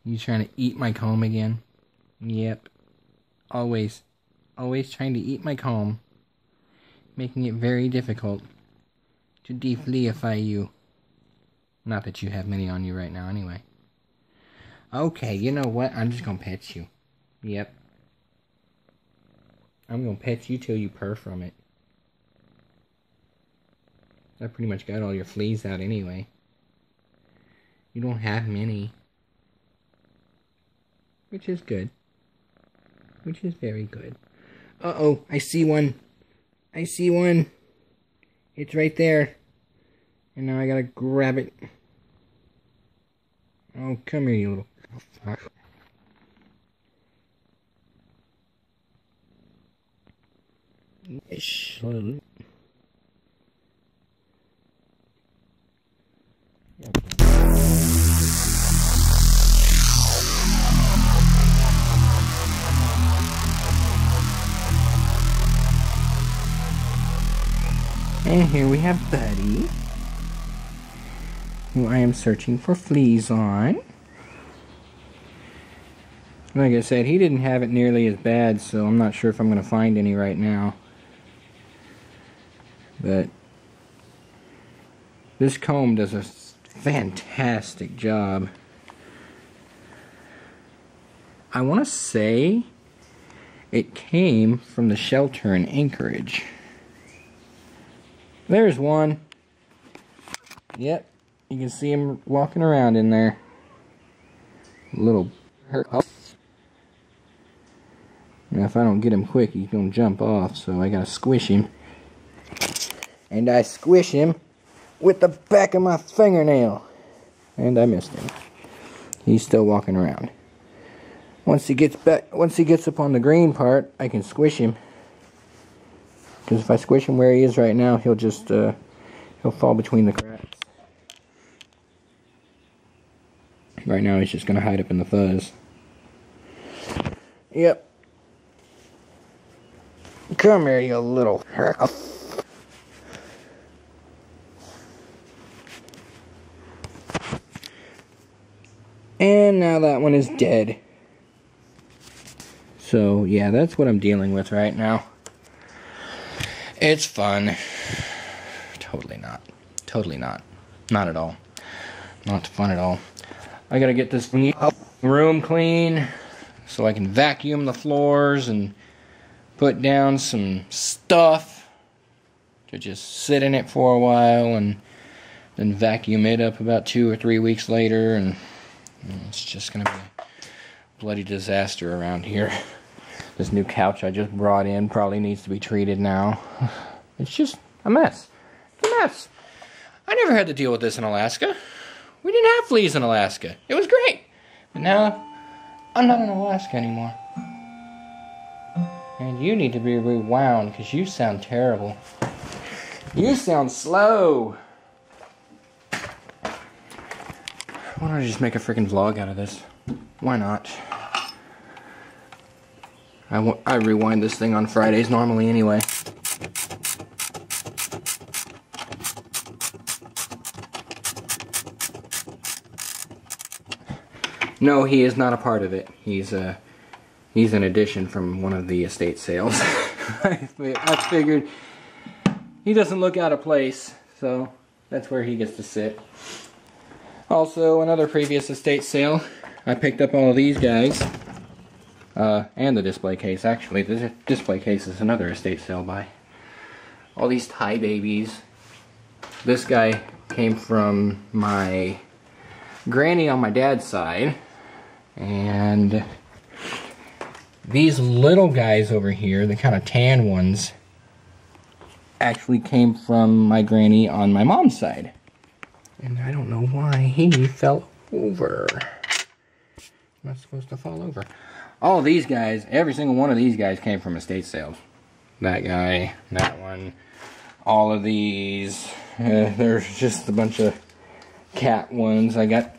You trying to eat my comb again? Yep. Always trying to eat my comb. Making it very difficult to defleeify you. Not that you have many on you right now anyway. Okay, you know what? I'm just gonna pet you. Yep. I'm gonna pet you till you purr from it. I pretty much got all your fleas out anyway. You don't have many. Which is good. Which is very good. Uh-oh, I see one. I see one. It's right there. And now I gotta grab it. Oh, come here, you little fuck. And here we have Buddy, who I am searching for fleas on. Like I said, he didn't have it nearly as bad, so I'm not sure if I'm going to find any right now. But this comb does a fantastic job. I want to say it came from the shelter in Anchorage. There's one. Yep, you can see him walking around in there. Little hurt. Now if I don't get him quick, he's gonna jump off, so I gotta squish him. And I squish him with the back of my fingernail. And I missed him. He's still walking around. Once he gets up on the green part, I can squish him. Because if I squish him where he is right now, he'll just, he'll fall between the cracks. Right now he's just going to hide up in the fuzz. Yep. Come here, you little herc. And now that one is dead. So, yeah, that's what I'm dealing with right now. It's fun. Totally not. Totally not. Not at all. Not fun at all. I gotta get this room clean so I can vacuum the floors and put down some stuff to just sit in it for a while and then vacuum it up about 2 or 3 weeks later, and it's just gonna be a bloody disaster around here. This new couch I just brought in probably needs to be treated now. It's just a mess. It's a mess. I never had to deal with this in Alaska. We didn't have fleas in Alaska. It was great. But now, I'm not in Alaska anymore. And you need to be rewound because you sound terrible. You sound slow. Why don't I just make a freaking vlog out of this? Why not? I rewind this thing on Fridays normally anyway. No, he is not a part of it. He's an addition from one of the estate sales. I figured he doesn't look out of place, so that's where he gets to sit. Also, another previous estate sale, I picked up all of these guys. And the display case, actually. The display case is another estate sale buy. All these Thai babies. This guy came from my granny on my dad's side. And these little guys over here, the kind of tan ones, actually came from my granny on my mom's side. And I don't know why he fell over. I'm not supposed to fall over. All these guys, every single one of these guys came from estate sales. That guy, that one, all of these. There's just a bunch of cat ones. I got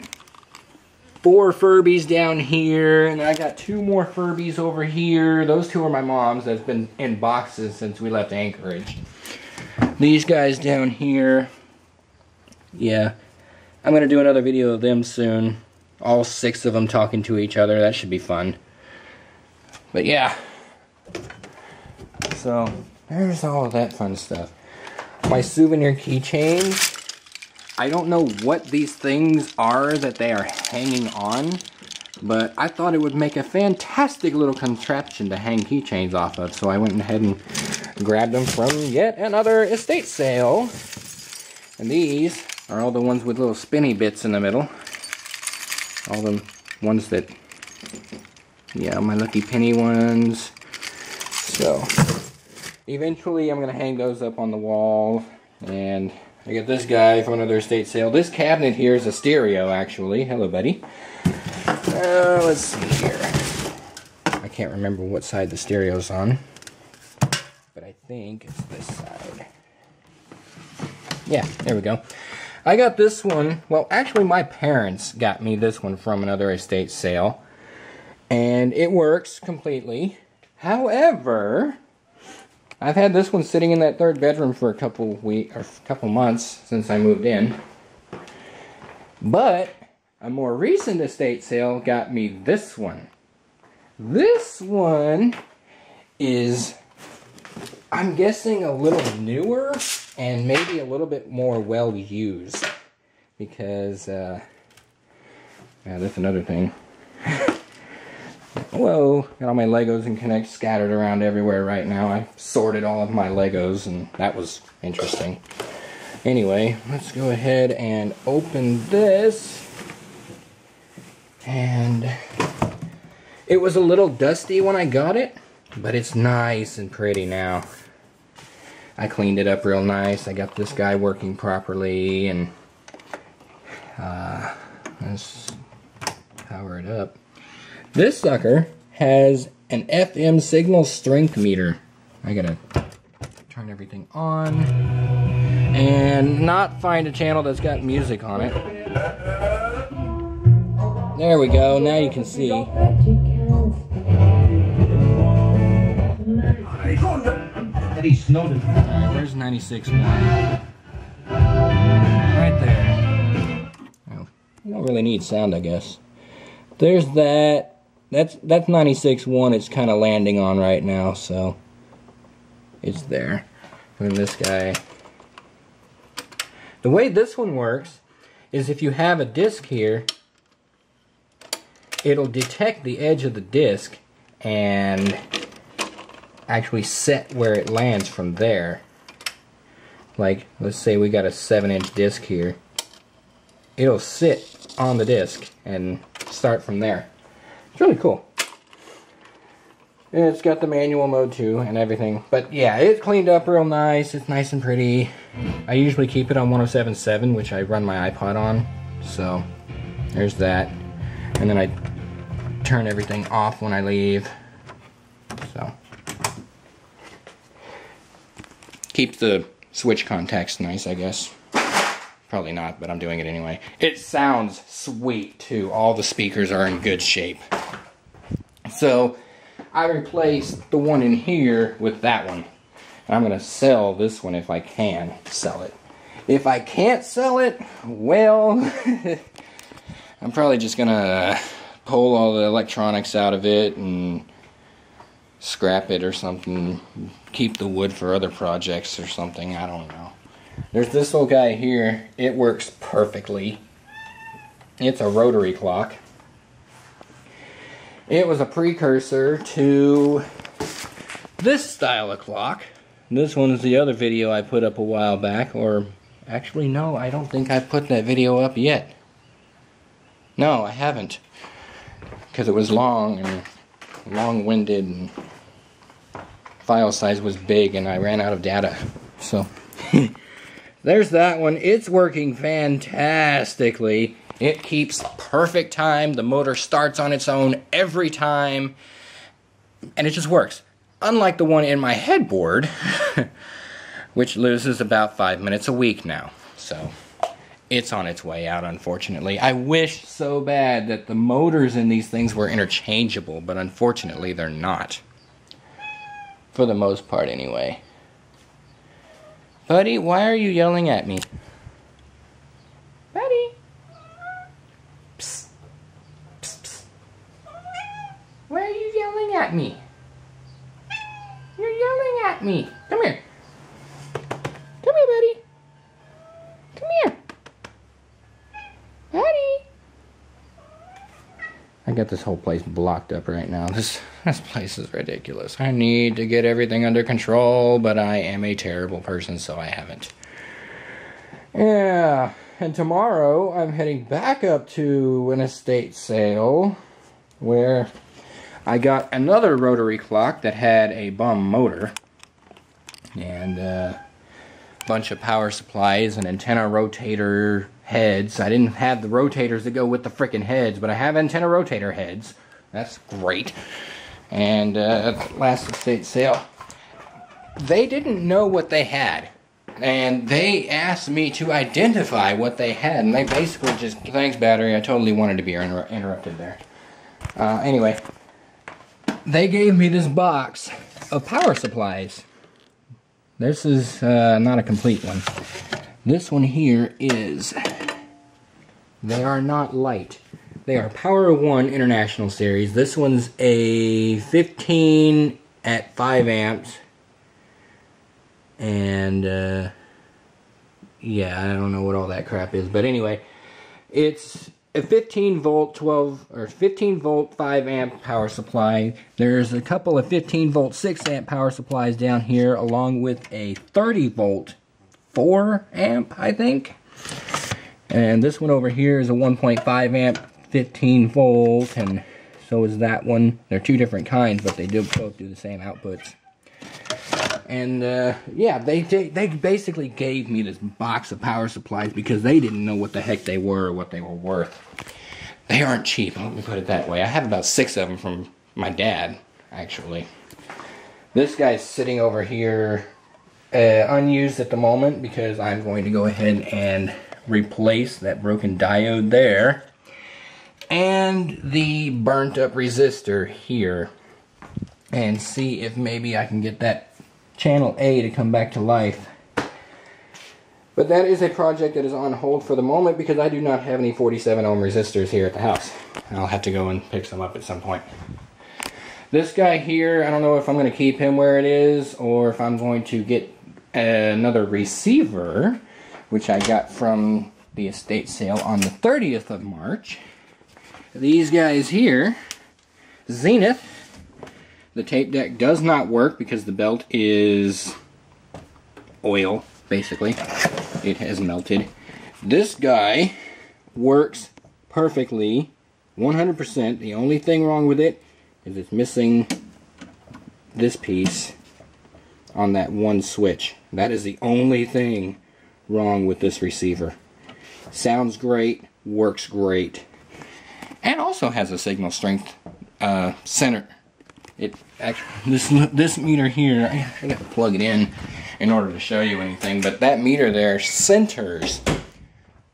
4 Furbies down here, and I got 2 more Furbies over here. Those 2 are my mom's. That's been in boxes since we left Anchorage. These guys down here, yeah, I'm going to do another video of them soon. All 6 of them talking to each other. That should be fun. But yeah. So, there's all of that fun stuff. My souvenir keychains. I don't know what these things are that they are hanging on, but I thought it would make a fantastic little contraption to hang keychains off of, so I went ahead and grabbed them from yet another estate sale. And these are all the ones with little spinny bits in the middle. All the ones that, yeah, my lucky penny ones. So, eventually I'm going to hang those up on the wall. And I got this guy from another estate sale. This cabinet here is a stereo, actually. Hello, buddy. Let's see here. I can't remember what side the stereo's on, but I think it's this side. Yeah, there we go. I got this one. Well, actually, my parents got me this one from another estate sale, and it works completely. However, I've had this one sitting in that 3rd bedroom for a couple months since I moved in. But a more recent estate sale got me this one. This one is, I'm guessing, a little newer and maybe a little bit more well used. Because, yeah, that's another thing. Whoa, got all my Legos and Connect scattered around everywhere right now. I sorted all of my Legos and that was interesting. Anyway, let's go ahead and open this. And it was a little dusty when I got it, but it's nice and pretty now. I cleaned it up real nice. I got this guy working properly, and let's power it up. This sucker has an FM signal strength meter. I gotta turn everything on and not find a channel that's got music on it. There we go, now you can see. Alright, where's 96.1? Right there. Oh, you don't really need sound, I guess. There's that. That's 96.1 it's kind of landing on right now, so it's there. And this guy. The way this one works is if you have a disc here, it'll detect the edge of the disc and actually set where it lands from there. Like, let's say we got a 7-inch disc here. It'll sit on the disc and start from there. It's really cool. And it's got the manual mode too and everything. But yeah, it's cleaned up real nice. It's nice and pretty. I usually keep it on 107.7, which I run my iPod on. So, there's that. And then I turn everything off when I leave. So, keep the switch contacts nice, I guess. Probably not, but I'm doing it anyway. It sounds sweet too. All the speakers are in good shape. So, I replaced the one in here with that one. And I'm going to sell this one if I can sell it. If I can't sell it, well, I'm probably just going to pull all the electronics out of it and scrap it or something. Keep the wood for other projects or something. I don't know. There's this little guy here. It works perfectly. It's a rotary clock. It was a precursor to this style of clock. This one is the other video I put up a while back, or actually no, I don't think I've put that video up yet. No, I haven't. Because it was long and long-winded and file size was big and I ran out of data. So, there's that one. It's working fantastically. It keeps perfect time. The motor starts on its own every time. And it just works. Unlike the one in my headboard, which loses about 5 minutes a week now. So, it's on its way out, unfortunately. I wish so bad that the motors in these things were interchangeable, but unfortunately they're not. For the most part, anyway. Buddy, why are you yelling at me? Buddy? at me. You're yelling at me. Come here. Come here, buddy. Come here. Buddy. I got this whole place blocked up right now. This place is ridiculous. I need to get everything under control, but I am a terrible person, so I haven't. Yeah, and tomorrow I'm heading back up to an estate sale where I got another rotary clock that had a bum motor and a bunch of power supplies and antenna rotator heads. I didn't have the rotators that go with the frickin' heads, but I have antenna rotator heads. That's great. And at the last estate sale, they didn't know what they had. And they asked me to identify what they had. And they basically just, thanks battery, I totally wanted to be interrupted there. Anyway, they gave me this box of power supplies. This is not a complete one. This one here is, they are not light. They are Power 1 International Series. This one's a 15 at 5 amps. And, yeah, I don't know what all that crap is. But anyway, it's a 15 volt 5 amp power supply. There's a couple of 15 volt 6 amp power supplies down here, along with a 30 volt 4 amp, I think. And this one over here is a 1.5 amp 15 volt, and so is that one. They're two different kinds, but they both do the same outputs. And yeah, they basically gave me this box of power supplies because they didn't know what the heck they were or what they were worth. They aren't cheap, let me put it that way. I have about 6 of them from my dad, actually. This guy's sitting over here unused at the moment because I'm going to go ahead and replace that broken diode there and the burnt up resistor here and see if maybe I can get that channel A to come back to life. But that is a project that is on hold for the moment because I do not have any 47 ohm resistors here at the house. I'll have to go and pick some up at some point. This guy here, I don't know if I'm going to keep him where it is or if I'm going to get another receiver, which I got from the estate sale on the 30th of March. These guys here, Zenith. The tape deck does not work because the belt is oil, basically. It has melted. This guy works perfectly, 100%. The only thing wrong with it is it's missing this piece on that one switch. That is the only thing wrong with this receiver. Sounds great, works great, and also has a signal strength center. It actually, this meter here, I got to plug it in order to show you anything, but that meter there centers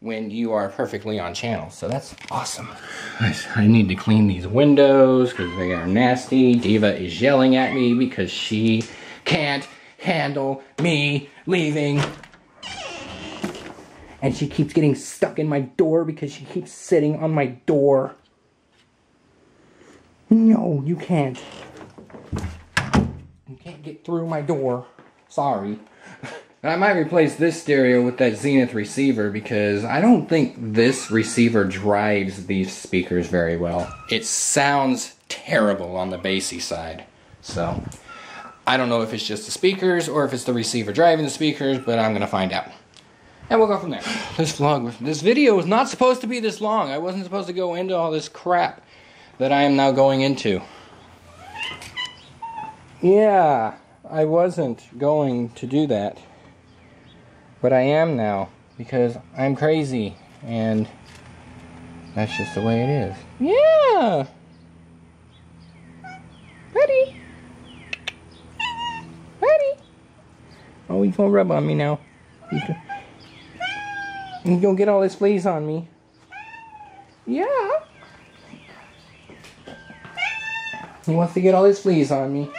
when you are perfectly on channel, so that's awesome. I need to clean these windows because they are nasty. Diva is yelling at me because she can't handle me leaving. And she keeps getting stuck in my door because she keeps sitting on my door. No, you can't. You can't get through my door. Sorry. And I might replace this stereo with that Zenith receiver because I don't think this receiver drives these speakers very well. It sounds terrible on the bassy side. So, I don't know if it's just the speakers or if it's the receiver driving the speakers, but I'm going to find out. And we'll go from there. This video was not supposed to be this long. I wasn't supposed to go into all this crap that I am now going into. Yeah, I wasn't going to do that. But I am now, because I'm crazy, and that's just the way it is. Yeah! Buddy! Buddy! Oh, he's gonna rub on me now. He's gonna get all his fleas on me. Yeah! He wants to get all his fleas on me.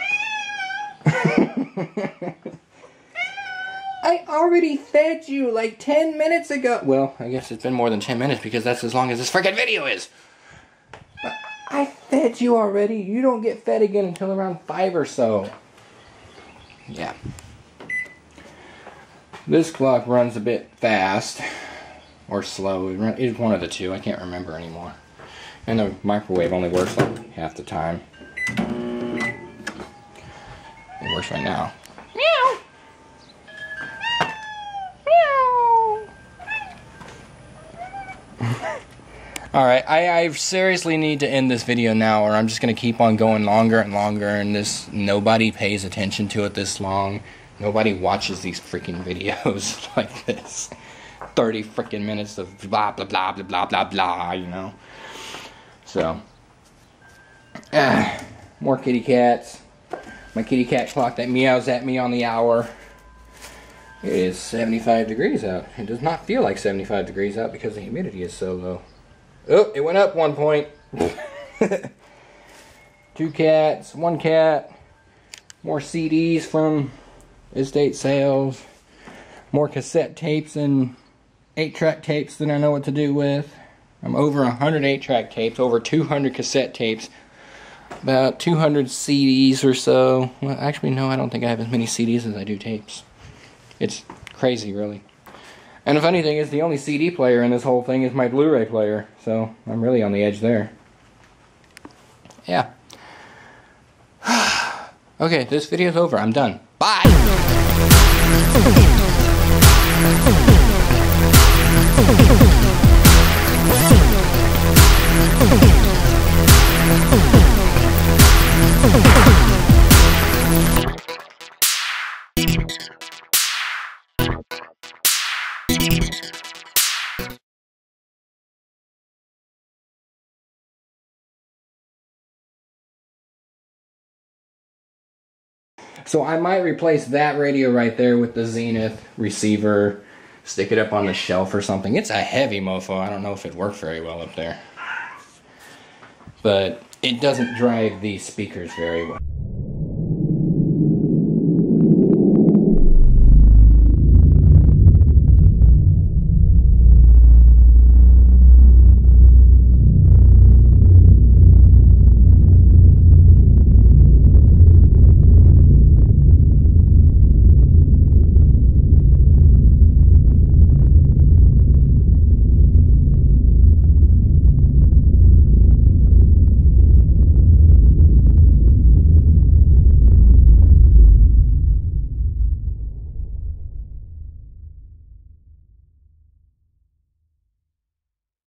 I already fed you like 10 minutes ago. Well, I guess it's been more than 10 minutes because that's as long as this freaking video is. I fed you already. You don't get fed again until around 5 or so. Yeah. This clock runs a bit fast. Or slow. It's one of the two. I can't remember anymore. And the microwave only works like half the time. It works right now. Meow. Meow. Alright, I seriously need to end this video now, or I'm just going to keep on going longer and longer, and nobody pays attention to it this long. Nobody watches these freaking videos like this. 30 freaking minutes of blah, blah, blah, blah, blah, blah, blah, you know. So, more kitty cats. My kitty cat clock that meows at me on the hour. It is 75 degrees out. It does not feel like 75 degrees out because the humidity is so low. Oh, it went up 1 point. 2 cats, 1 cat. More CDs from estate sales. More cassette tapes and 8-track tapes that I know what to do with. I'm over 100 8-track tapes, over 200 cassette tapes, about 200 CDs or so. Well, actually, no, I don't think I have as many CDs as I do tapes. It's crazy, really. And the funny thing is, the only CD player in this whole thing is my Blu-ray player, so I'm really on the edge there. Yeah. Okay, this video's over. I'm done. Bye! So I might replace that radio right there with the Zenith receiver, stick it up on the shelf or something. It's a heavy mofo. I don't know if it'd work very well up there. But it doesn't drive these speakers very well.